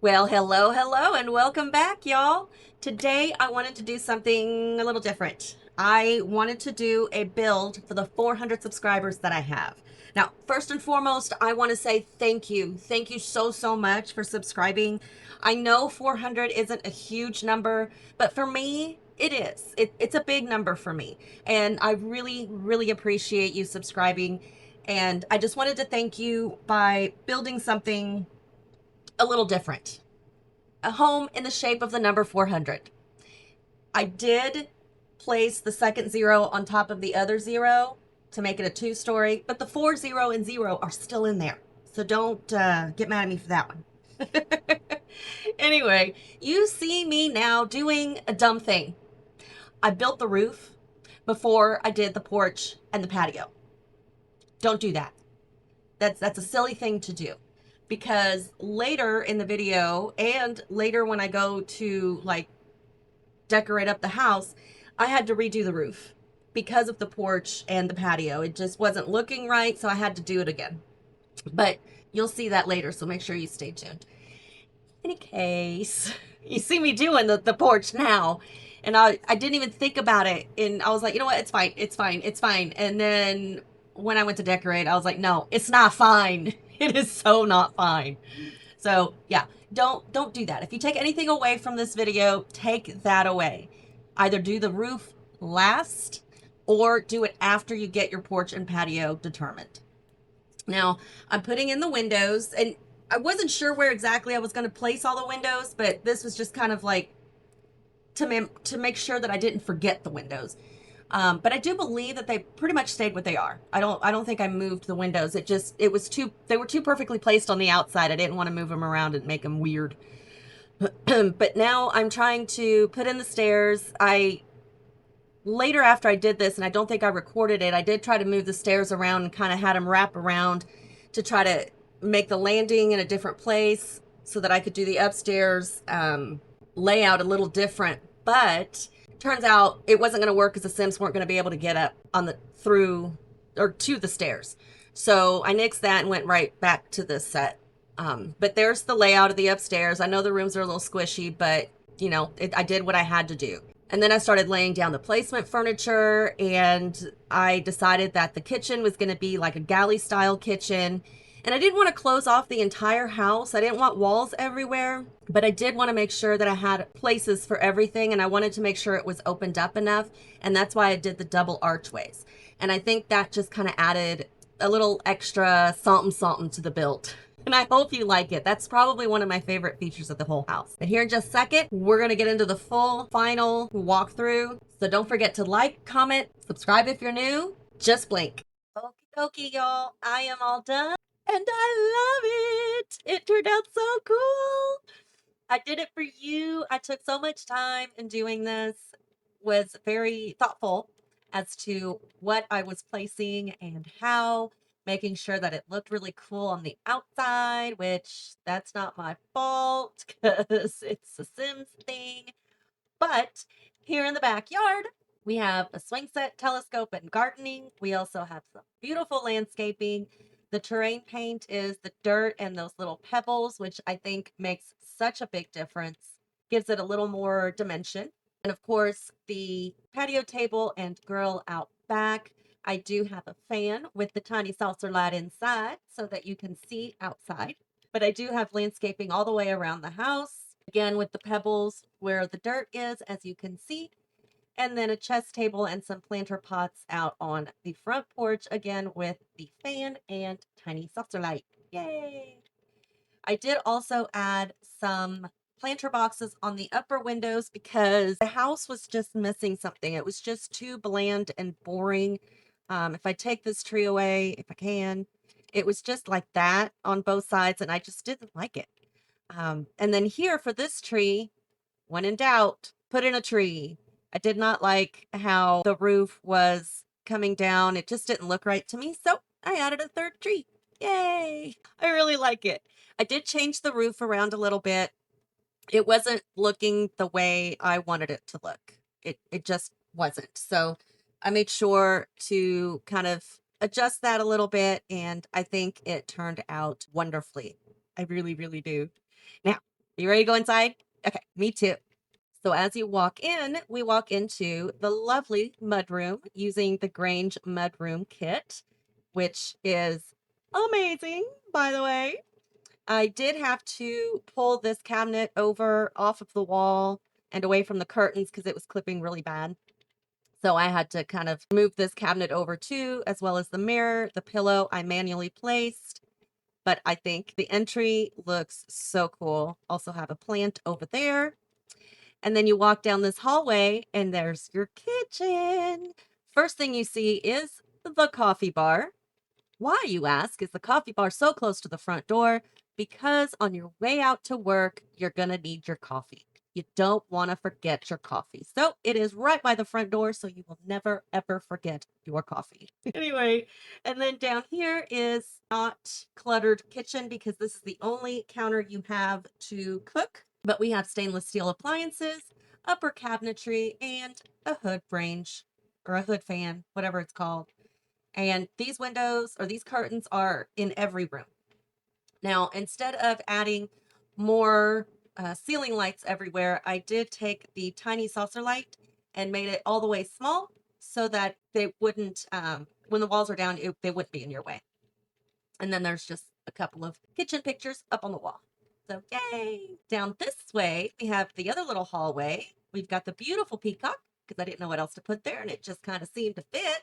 Well, hello, and welcome back, y'all. Today, I wanted to do something a little different. I wanted to do a build for the 400 subscribers that I have. Now, first and foremost, I want to say thank you. Thank you so much for subscribing. I know 400 isn't a huge number, but for me, it is. It's a big number for me. And I really appreciate you subscribing. And I just wanted to thank you by building something a little different, a home in the shape of the number 400. I did place the second zero on top of the other zero to make it a two-story, but the 40 and 0 are still in there. So don't get mad at me for that one. Anyway, you see me now doing a dumb thing. I built the roof before I did the porch and the patio. Don't do that. That's a silly thing to do, because later in the video and later when I go to like decorate up the house, I had to redo the roof because of the porch and the patio. It just wasn't looking right, so I had to do it again. But you'll see that later, so make sure you stay tuned. In any case, you see me doing the porch now, and I didn't even think about it, and I was like, you know what, it's fine, it's fine, it's fine. And then when I went to decorate, I was like, no, it's not fine. It is so not fine. So yeah, don't do that. If you take anything away from this video, take that away. Either do the roof last or do it after you get your porch and patio determined. Now, I'm putting in the windows, and I wasn't sure where exactly I was going to place all the windows, but this was just kind of like to make sure that I didn't forget the windows. But I do believe that they pretty much stayed what they are. I don't think I moved the windows. It was too, they were too perfectly placed on the outside. I didn't want to move them around and make them weird. But now I'm trying to put in the stairs. I later after I did this, and I don't think I recorded it, I did try to move the stairs around and kind of had them wrap around to try to make the landing in a different place so that I could do the upstairs layout a little different. But turns out it wasn't going to work because the Sims weren't going to be able to get up on the through or to the stairs. So I nixed that and went right back to this set. But there's the layout of the upstairs. I know the rooms are a little squishy, but I did what I had to do. And then I started laying down the placement furniture, and I decided that the kitchen was going to be like a galley style kitchen. And I didn't want to close off the entire house. I didn't want walls everywhere, but I did want to make sure that I had places for everything, and I wanted to make sure it was opened up enough. And that's why I did the double archways. And I think that just kind of added a little extra something to the build. And I hope you like it. That's probably one of my favorite features of the whole house. But here in just a second, we're going to get into the full final walkthrough. So don't forget to like, comment, subscribe if you're new. Just blink. Okie dokie, y'all. I am all done. And I love it. It turned out so cool. I did it for you. I took so much time in doing this, was very thoughtful as to what I was placing and how, making sure that it looked really cool on the outside, which that's not my fault because it's a Sims thing. But here in the backyard, we have a swing set, telescope, and gardening. We also have some beautiful landscaping. The terrain paint is the dirt and those little pebbles, which I think makes such a big difference, gives it a little more dimension. And of course, the patio table and grill out back. I do have a fan with the tiny saucer light inside so that you can see outside. But I do have landscaping all the way around the house, again with the pebbles where the dirt is, as you can see. And then a chess table and some planter pots out on the front porch, again with the fan and tiny saucer light. Yay! I did also add some planter boxes on the upper windows because the house was just missing something. It was just too bland and boring. If I take this tree away, if I can, it was just like that on both sides, and I just didn't like it. And then here for this tree, when in doubt, put in a tree. I did not like how the roof was coming down. It just didn't look right to me, so I added a third tree. Yay! I really like it. I did change the roof around a little bit. It wasn't looking the way I wanted it to look. It just wasn't. So I made sure to kind of adjust that a little bit, and I think it turned out wonderfully. I really do. Now, You ready to go inside? Okay, me too. So as you walk in, we walk into the lovely mudroom using the Grange mudroom kit, which is amazing, by the way. I did have to pull this cabinet over off of the wall and away from the curtains because it was clipping really bad. So I had to kind of move this cabinet over too, as well as the mirror, the pillow I manually placed. But I think the entry looks so cool. Also have a plant over there. And then you walk down this hallway and there's your kitchen. First thing you see is the coffee bar. Why, you ask, is the coffee bar so close to the front door? Because on your way out to work, you're going to need your coffee. You don't want to forget your coffee. So it is right by the front door, so you will never, ever forget your coffee. Anyway, and then down here is not cluttered kitchen because this is the only counter you have to cook. But we have stainless steel appliances, upper cabinetry, and a hood range or a hood fan, whatever it's called. And these windows or these curtains are in every room. Now, instead of adding more ceiling lights everywhere, I did take the tiny saucer light and made it all the way small so that they wouldn't, when the walls are down, they wouldn't be in your way. And then there's just a couple of kitchen pictures up on the wall. So, yay! Down this way, we have the other little hallway. We've got the beautiful peacock because I didn't know what else to put there and it just kind of seemed to fit.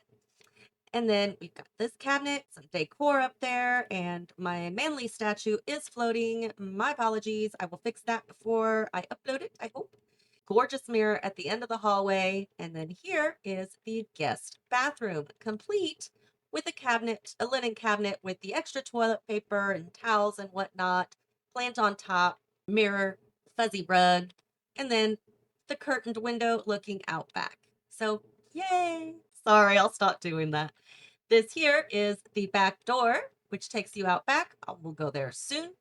And then we've got this cabinet, some decor up there, and my manly statue is floating. My apologies. I will fix that before I upload it, I hope. Gorgeous mirror at the end of the hallway. And then here is the guest bathroom, complete with a cabinet, a linen cabinet with the extra toilet paper and towels and whatnot, plant on top, mirror, fuzzy rug, and then the curtained window looking out back. So, yay! Sorry, I'll stop doing that. This here is the back door, which takes you out back. We'll go there soon.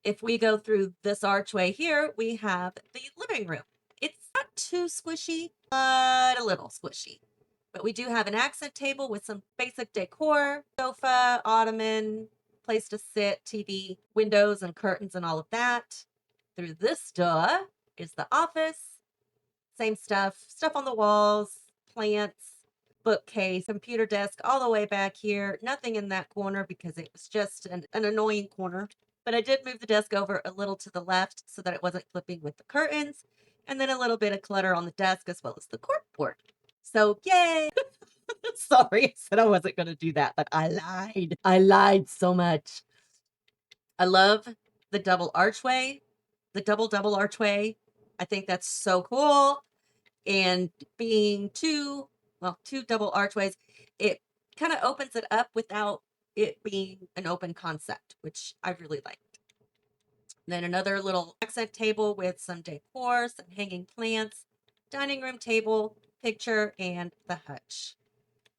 If we go through this archway here, we have the living room. It's not too squishy, but a little squishy. But we do have an accent table with some basic decor, sofa, ottoman, place to sit, TV, windows and curtains and all of that. Through this door is the office. Same stuff on the walls, plants, bookcase, computer desk all the way back here. Nothing in that corner because it was just an annoying corner. But I did move the desk over a little to the left so that it wasn't clipping with the curtains. And then a little bit of clutter on the desk as well as the corkboard. So yay! Sorry, I said I wasn't going to do that, but I lied. I lied so much. I love the double archway, the double archway. I think that's so cool. And being two double archways, it kind of opens it up without it being an open concept, which I really liked. Then another little accent table with some decor, some hanging plants, dining room table, picture, and the hutch.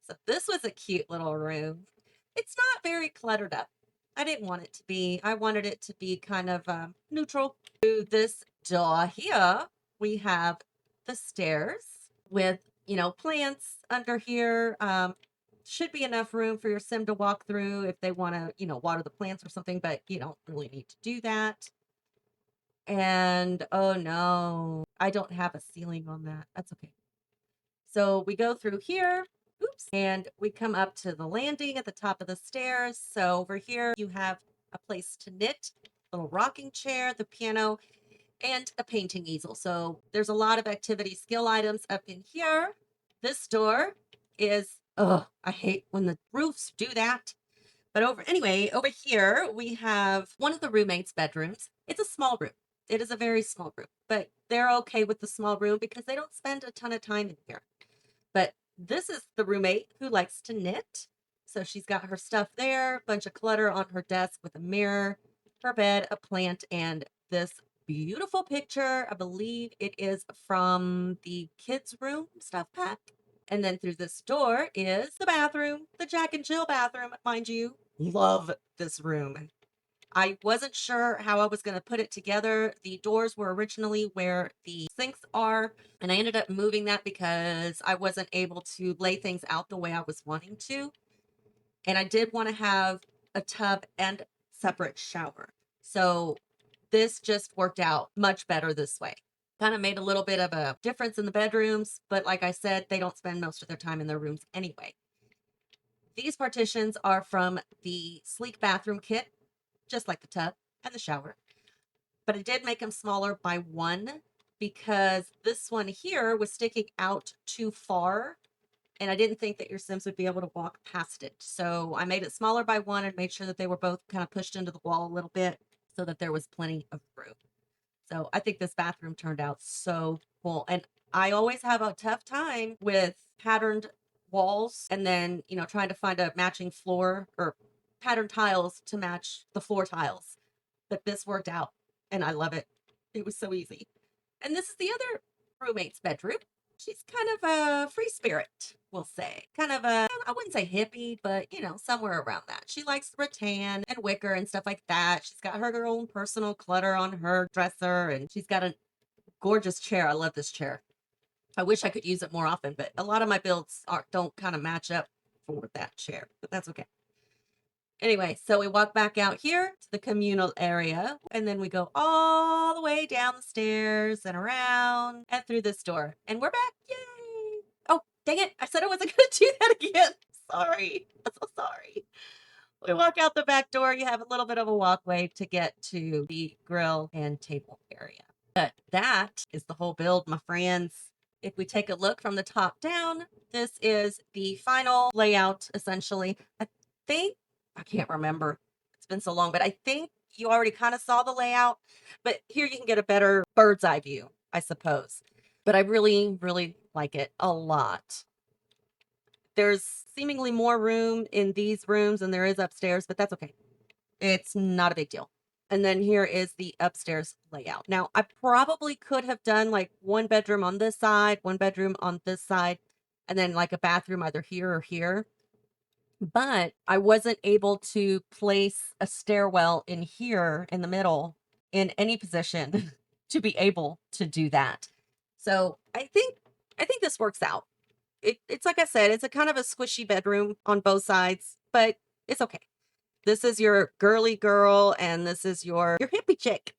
So this was a cute little room. It's not very cluttered up. I didn't want it to be. I wanted it to be kind of neutral. Through this door here, we have the stairs with, plants under here. Should be enough room for your sim to walk through if they want to, water the plants or something, but you don't really need to do that. And oh no, I don't have a ceiling on that. That's okay. So we go through here, oops, and we come up to the landing at the top of the stairs. So over here, you have a place to knit, a little rocking chair, the piano, and a painting easel. So there's a lot of activity skill items up in here. This door is, oh, I hate when the roofs do that. But over here, we have one of the roommates' bedrooms. It's a small room. It is a very small room, but they're okay with the small room because they don't spend a ton of time in here. But this is the roommate who likes to knit. So she's got her stuff there, bunch of clutter on her desk with a mirror, her bed, a plant, and this beautiful picture. I believe it is from the kids' room stuff pack. And then through this door is the bathroom, the Jack and Jill bathroom, mind you. Love this room. I wasn't sure how I was going to put it together. The doors were originally where the sinks are, and I ended up moving that because I wasn't able to lay things out the way I was wanting to. And I did want to have a tub and separate shower. So This just worked out much better this way. Kind of made a little bit of a difference in the bedrooms, but like I said, they don't spend most of their time in their rooms anyway. These partitions are from the sleek bathroom kit, just like the tub and the shower. But I did make them smaller by 1 because this one here was sticking out too far, and I didn't think that your Sims would be able to walk past it. So I made it smaller by 1 and made sure that they were both kind of pushed into the wall a little bit so that there was plenty of room. So I think this bathroom turned out so cool. And I always have a tough time with patterned walls and then, trying to find a matching floor or patterned tiles to match the floor tiles. But this worked out and I love it. It was so easy. And this is the other roommate's bedroom. She's kind of a free spirit, we'll say. Kind of a, I wouldn't say hippie, but somewhere around that. She likes rattan and wicker and stuff like that. She's got her own personal clutter on her dresser, and she's got a gorgeous chair. I love this chair. I wish I could use it more often, but a lot of my builds don't kind of match up for that chair, but that's okay. Anyway, so we walk back out here to the communal area, and then we go all the way down the stairs and around and through this door. And we're back. Yay! Oh, dang it. I said I wasn't going to do that again. Sorry. I'm so sorry. We walk out the back door. You have a little bit of a walkway to get to the grill and table area. But that is the whole build, my friends. If we take a look from the top down, this is the final layout, essentially. I can't remember. It's been so long, but I think you already kind of saw the layout. But here you can get a better bird's eye view, I suppose. But I really, really like it a lot. There's seemingly more room in these rooms than there is upstairs, but that's okay. It's not a big deal. And then here is the upstairs layout. Now, I probably could have done like 1 bedroom on this side, 1 bedroom on this side, and then like a bathroom either here or here. But I wasn't able to place a stairwell in here in the middle in any position to be able to do that. So I think this works out. It's like I said, it's a kind of a squishy bedroom on both sides, but it's okay. This is your girly girl, and this is your hippie chick,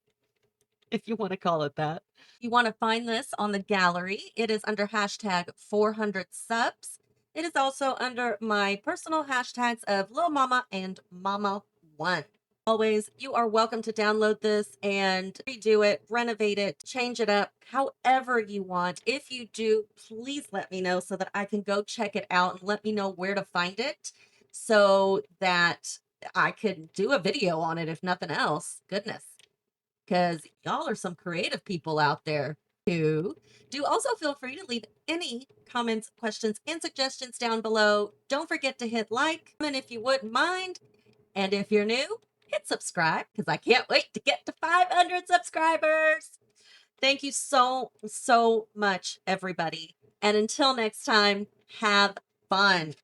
if you want to call it that. You want to find this on the gallery. It is under hashtag 400 subs. It is also under my personal hashtags of lilmomma and Momma-One. Always, you are welcome to download this and redo it, renovate it, change it up, however you want. If you do, please let me know so that I can go check it out and let me know where to find it so that I could do a video on it, if nothing else. Goodness. Because y'all are some creative people out there too. Do also feel free to leave any comments, questions, and suggestions down below. Don't forget to hit like, and if you wouldn't mind, and if you're new, hit subscribe because I can't wait to get to 500 subscribers. Thank you so, so much, everybody. And until next time, have fun.